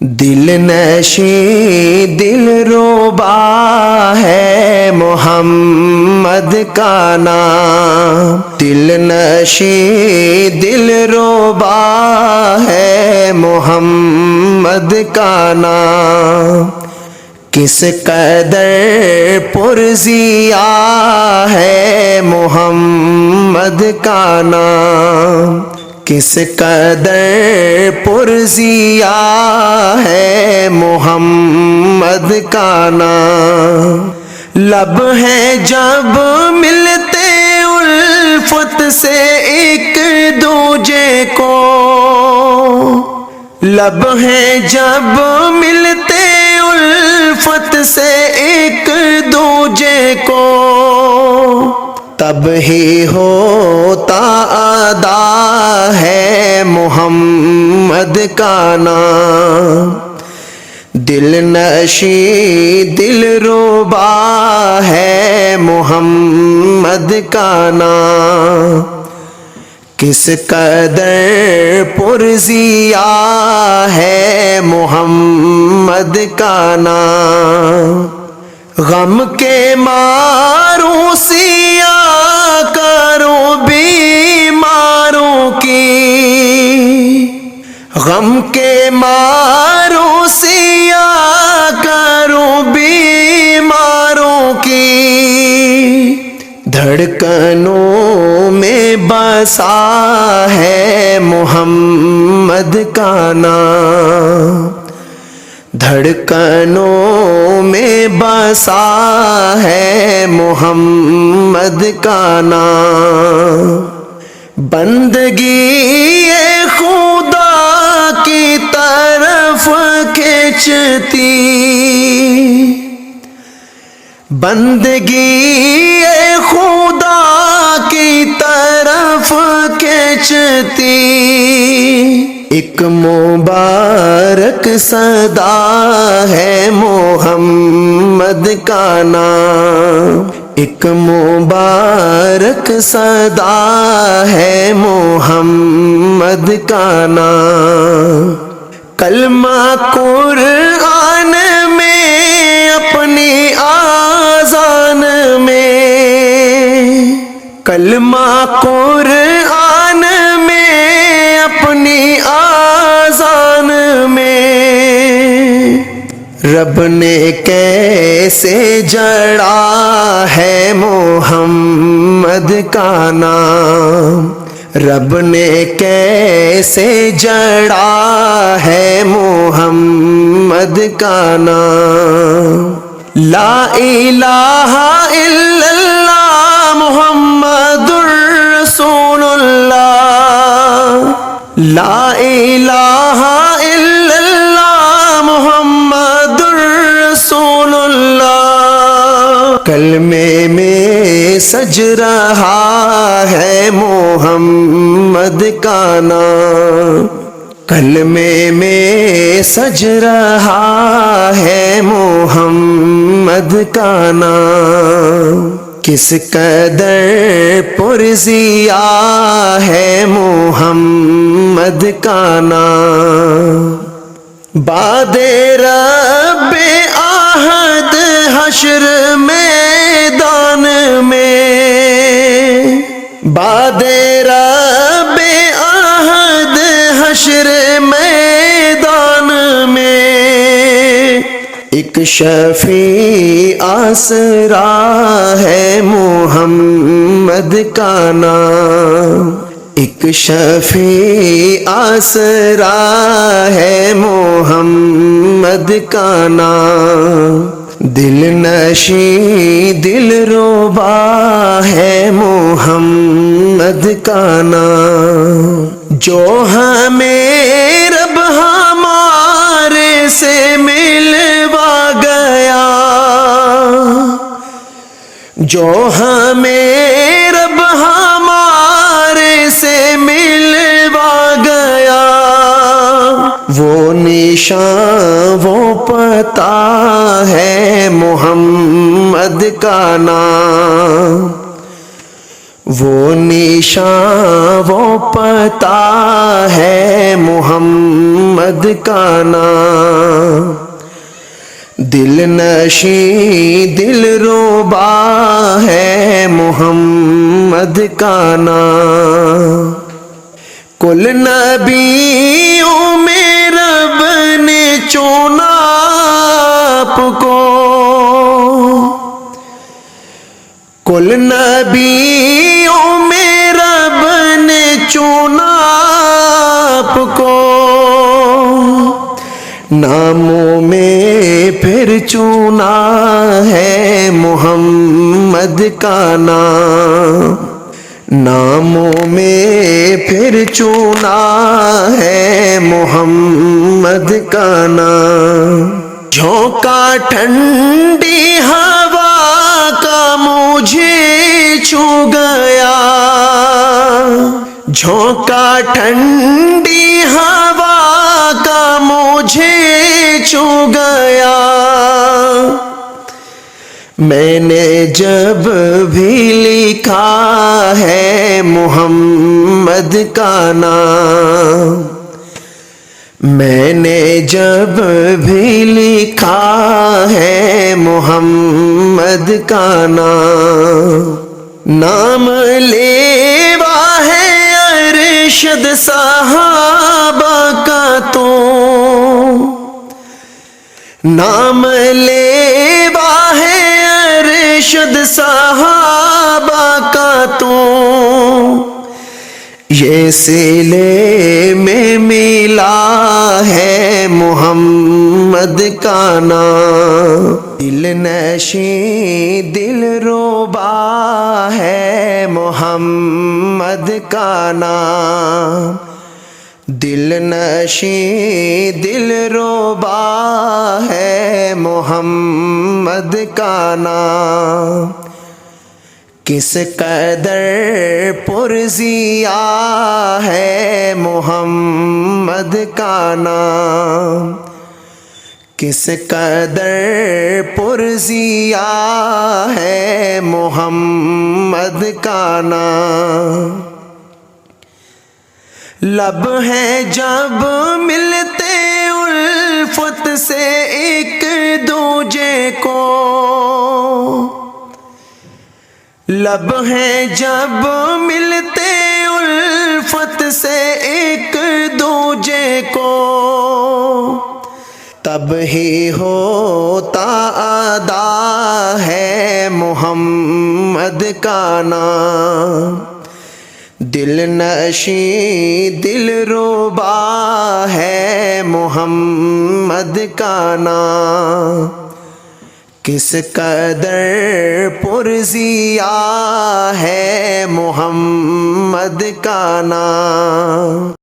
دل نشیں دل ربا ہے محمد کا نام، دل نشیں دل ربا ہے محمد کا نام، کس قدر پرزیا ہے محمد کا نام، کس قدر پرزیا ہے محمد کا نام، لب ہے جب ملتے الفت سے ایک دوجے کو، لب ہے جب ملتے الفت سے ایک دوجے کو، تب ہی ہوتا ادا ہے محمد کا نام، دل نشیں دل ربا ہے محمد کا نام، کس قدر پرزیا ہے محمد کا نام، غم کے ماروں سیا کرو بیماروں کی، غم کے ماروں سیا کرو بیماروں کی، دھڑکنوں میں بسا ہے محمد کا نام، دھڑکنوں میں بسا ہے محمد کا نام، بندگی خدا کی طرف کھینچتی، بندگی خدا کی طرف کھینچتی، ایک مبارک صدا ہے محمد کا نام، ایک مبارک صدا ہے محمد کا نام، کلمہ قرآن میں اپنی آذان میں، کلمہ قرآن میں اپنی آذان میں، رب نے کیسے جڑا ہے محمد کا نام، رب نے کیسے جڑا ہے محمد کا نام، لا الہ الا اللہ محمد الرسول اللہ، لا الہ الا اللہ محمد الرسول اللہ، کلمے میں سج رہا ہے محمد کا نام، کلمے میں سج رہا ہے محمد کا نام، کس قدر پرزیا ہے محمد کا نام، بعد رب آہد حشر میدان میں، بعد رب آہد حشر میدان میں، ایک شفیع آسرا ہے محمد کا نام، ایک شفیع آسرا ہے محمد کا نام، دل نشیں دل ربا ہے محمد کا نام، جو ہمیں رب ہمارے سے ملوا گیا، جو ہمیں رب ہمارے سے ملوا گیا، وہ نشان وہ پتہ ہے محمد کا نام، وہ نشان وہ پتہ ہے محمد کا نام، دل نشیں دل ربا ہے محمد کا نام، کل نبیوں میں رب نے چنا آپ کو، کل نبیوں میں رب نے چنا آپ کو، ناموں میں پھر چنا ہے محمد کا نام، ناموں میں پھر چنا ہے محمد کا نام، جھونکا ٹھنڈی ہوا کا مجھے چھو گیا، جھونکا ٹھنڈی ہوا کا مجھے چھو گیا، میں نے جب بھی لکھا ہے محمد کا نام، میں نے جب بھی لکھا ہے محمد کا نام، نام لیوا ہے ارشد صحابہ کا تو، نام لیوا ہے ارشد صحابہ کا تو، یہ سلے میں ملا ہے محمد کا نام، دل نشیں دل ربا ہے محمد کا نام، دل نشیں دل ربا ہے محمد کا نام، کس قدر پرزیا ہے محمد کا نام، کس قدر پرزیا ہے محمد کا نام، لب ہیں جب ملتے الفت سے ایک دوجے کو، لب ہیں جب ملتے الفت سے ایک دوجے کو، تب ہی ہوتا ادا ہے محمد کا نام، دل نشیں دل ربا ہے محمد کا نام، کس قدر پرزیا ہے محمد کا نام۔